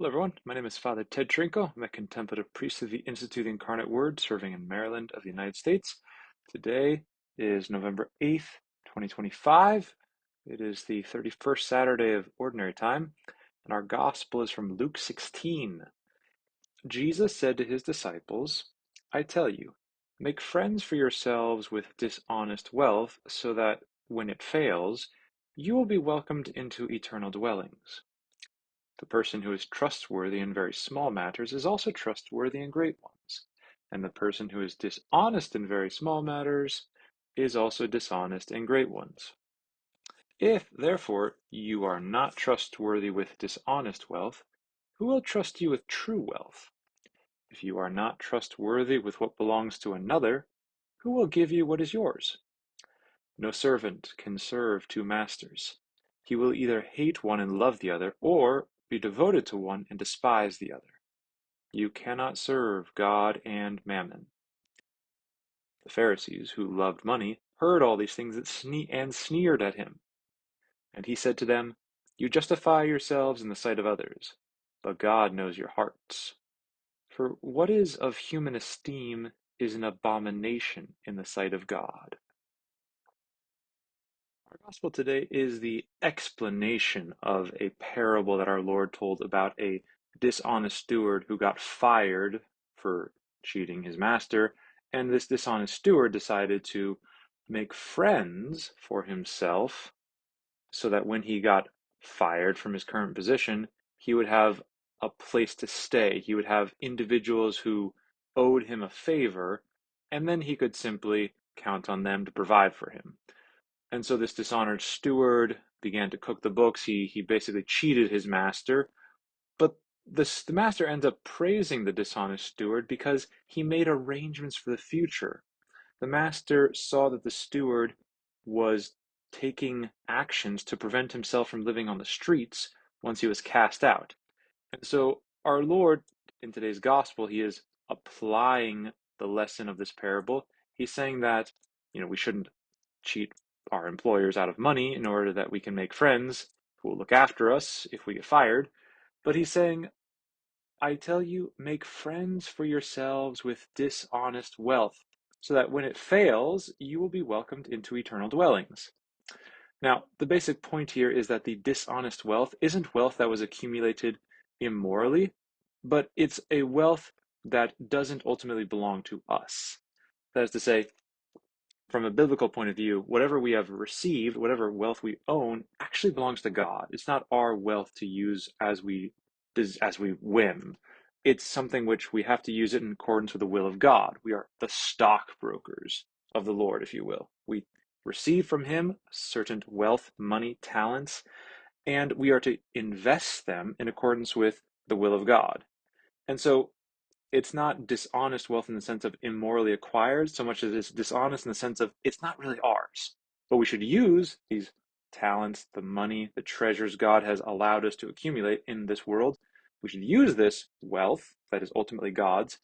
Hello, everyone. My name is Father Ted Trinko. I'm a contemplative priest of the Institute Incarnate Word, serving in Maryland of the United States. Today is November 8th, 2025. It is the 31st Saturday of Ordinary Time, and our Gospel is from Luke 16. Jesus said to his disciples, I tell you, make friends for yourselves with dishonest wealth, so that when it fails, you will be welcomed into eternal dwellings. The person who is trustworthy in very small matters is also trustworthy in great ones, and the person who is dishonest in very small matters is also dishonest in great ones. If, therefore, you are not trustworthy with dishonest wealth, who will trust you with true wealth? If you are not trustworthy with what belongs to another, who will give you what is yours? No servant can serve two masters. He will either hate one and love the other, or be devoted to one and despise the other. You cannot serve God and mammon. The Pharisees, who loved money, heard all these things and sneered at him. And he said to them, You justify yourselves in the sight of others, but God knows your hearts. For what is of human esteem is an abomination in the sight of God. Our gospel today is the explanation of a parable that our Lord told about a dishonest steward who got fired for cheating his master, and this dishonest steward decided to make friends for himself so that when he got fired from his current position, he would have a place to stay. He would have individuals who owed him a favor, and then he could simply count on them to provide for him. And so this dishonored steward began to cook the books. He basically cheated his master. But the master ends up praising the dishonest steward because he made arrangements for the future. The master saw that the steward was taking actions to prevent himself from living on the streets once he was cast out. And so our Lord, in today's gospel, he is applying the lesson of this parable. He's saying that, we shouldn't cheat our employers out of money in order that we can make friends who will look after us if we get fired. But he's saying, I tell you, make friends for yourselves with dishonest wealth, so that when it fails, you will be welcomed into eternal dwellings. Now, the basic point here is that the dishonest wealth isn't wealth that was accumulated immorally, but it's a wealth that doesn't ultimately belong to us. That is to say, from a biblical point of view, whatever we have received, whatever wealth we own, actually belongs to God. It's not our wealth to use as we whim. It's something which we have to use it in accordance with the will of God. We are the stockbrokers of the Lord, if you will. We receive from him certain wealth, money, talents, and we are to invest them in accordance with the will of God. And so it's not dishonest wealth in the sense of immorally acquired so much as it's dishonest in the sense of it's not really ours. But we should use these talents, the money, the treasures God has allowed us to accumulate in this world. We should use this wealth that is ultimately God's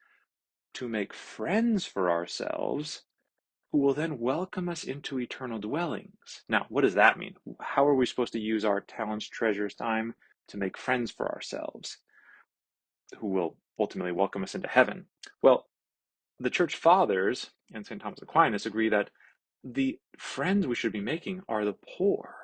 to make friends for ourselves who will then welcome us into eternal dwellings. Now, what does that mean? How are we supposed to use our talents, treasures, time to make friends for ourselves who will ultimately welcome us into heaven? Well, the church fathers and St. Thomas Aquinas agree that the friends we should be making are the poor.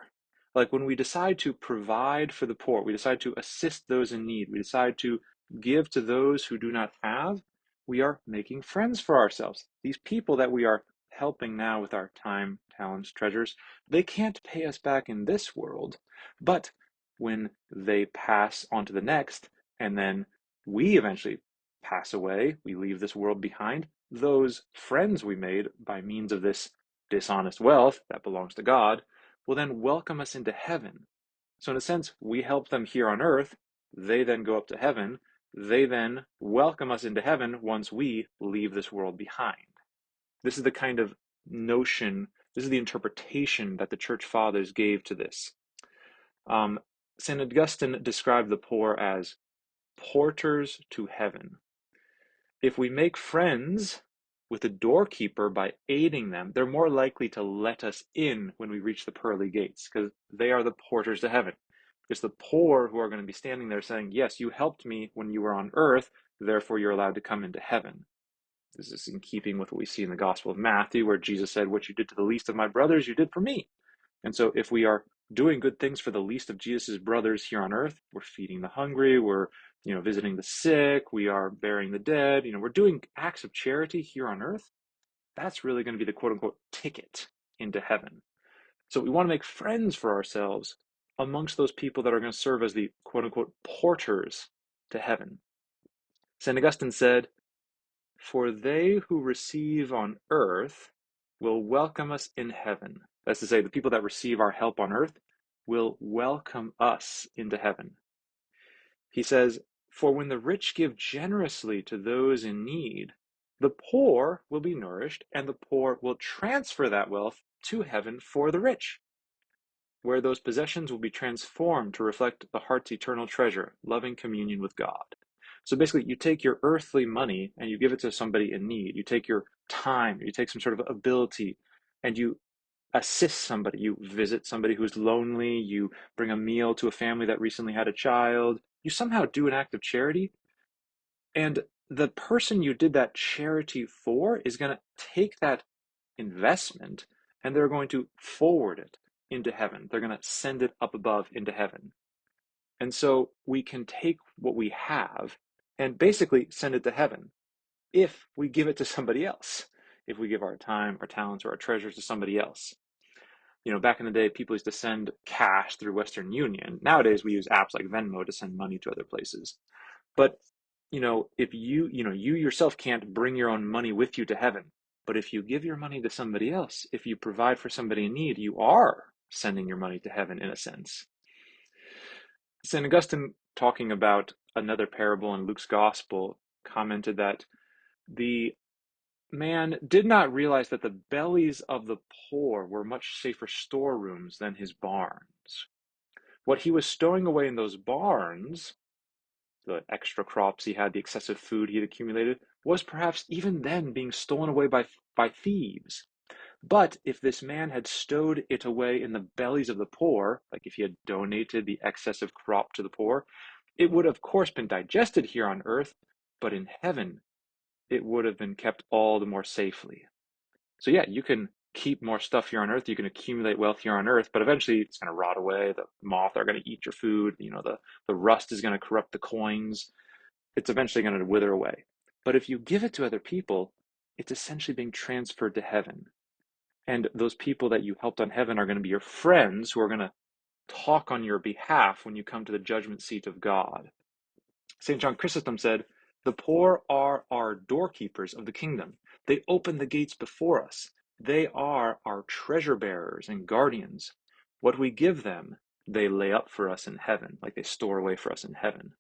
Like when we decide to provide for the poor, we decide to assist those in need, we decide to give to those who do not have, we are making friends for ourselves. These people that we are helping now with our time, talents, treasures, they can't pay us back in this world, but when they pass on to the next, and then we eventually pass away, we leave this world behind, those friends we made by means of this dishonest wealth that belongs to God will then welcome us into heaven. So in a sense, we help them here on earth, they then go up to heaven, they then welcome us into heaven once we leave this world behind. This is the kind of notion, this is the interpretation that the church fathers gave to this. St. Augustine described the poor as porters to heaven. If we make friends with the doorkeeper by aiding them, they're more likely to let us in when we reach the pearly gates because they are the porters to heaven. It's the poor who are going to be standing there saying, yes, you helped me when you were on earth, therefore you're allowed to come into heaven. This is in keeping with what we see in the Gospel of Matthew, where Jesus said, what you did to the least of my brothers, you did for me. And so if we are doing good things for the least of Jesus' brothers here on earth, we're feeding the hungry, we're visiting the sick, we are burying the dead, we're doing acts of charity here on earth, that's really going to be the quote-unquote ticket into heaven. So we want to make friends for ourselves amongst those people that are going to serve as the quote-unquote porters to heaven. St. Augustine said, for they who receive on earth will welcome us in heaven. That's to say, the people that receive our help on earth will welcome us into heaven. He says, for when the rich give generously to those in need, the poor will be nourished, and the poor will transfer that wealth to heaven for the rich, where those possessions will be transformed to reflect the heart's eternal treasure, loving communion with God. So basically, you take your earthly money and you give it to somebody in need. You take your time, you take some sort of ability, and you assist somebody. You visit somebody who's lonely, you bring a meal to a family that recently had a child. You somehow do an act of charity, and the person you did that charity for is going to take that investment and they're going to forward it into heaven. They're going to send it up above into heaven. And so we can take what we have and basically send it to heaven if we give it to somebody else, if we give our time, our talents, or our treasures to somebody else. Back in the day, people used to send cash through Western Union. Nowadays, we use apps like Venmo to send money to other places. But, if you yourself can't bring your own money with you to heaven, but if you give your money to somebody else, if you provide for somebody in need, you are sending your money to heaven in a sense. St. Augustine, talking about another parable in Luke's Gospel, commented that the man did not realize that the bellies of the poor were much safer storerooms than his barns. What he was stowing away in those barns, the extra crops he had, the excessive food he had accumulated, was perhaps even then being stolen away by thieves. But if this man had stowed it away in the bellies of the poor, like if he had donated the excessive crop to the poor, it would of course been digested here on earth, but in heaven it would have been kept all the more safely. So yeah, you can keep more stuff here on earth, you can accumulate wealth here on earth, but eventually it's going to rot away, the moth are going to eat your food, the rust is going to corrupt the coins, it's eventually going to wither away. But if you give it to other people, it's essentially being transferred to heaven. And those people that you helped on heaven are going to be your friends who are going to talk on your behalf when you come to the judgment seat of God. St. John Chrysostom said, the poor are our doorkeepers of the kingdom. They open the gates before us. They are our treasure bearers and guardians. What we give them, they lay up for us in heaven, like they store away for us in heaven.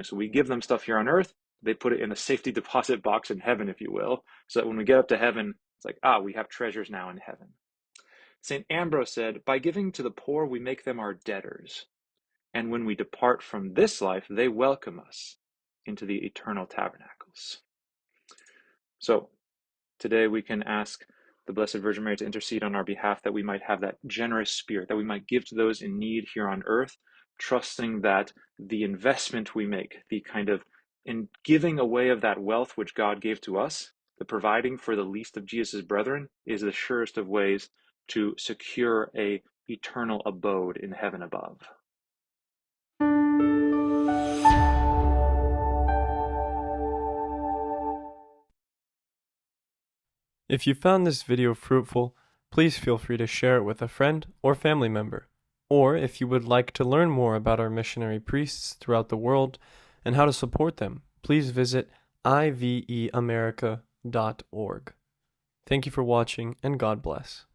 So we give them stuff here on earth, they put it in a safety deposit box in heaven, if you will, so that when we get up to heaven, it's like, we have treasures now in heaven. St. Ambrose said, by giving to the poor, we make them our debtors. And when we depart from this life, they welcome us into the eternal tabernacles. So today we can ask the Blessed Virgin Mary to intercede on our behalf, that we might have that generous spirit, that we might give to those in need here on earth, trusting that the investment we make, the kind of in giving away of that wealth which God gave to us, the providing for the least of Jesus' brethren, is the surest of ways to secure a eternal abode in heaven above. If you found this video fruitful, please feel free to share it with a friend or family member. Or if you would like to learn more about our missionary priests throughout the world and how to support them, please visit iveamerica.org. Thank you for watching, and God bless.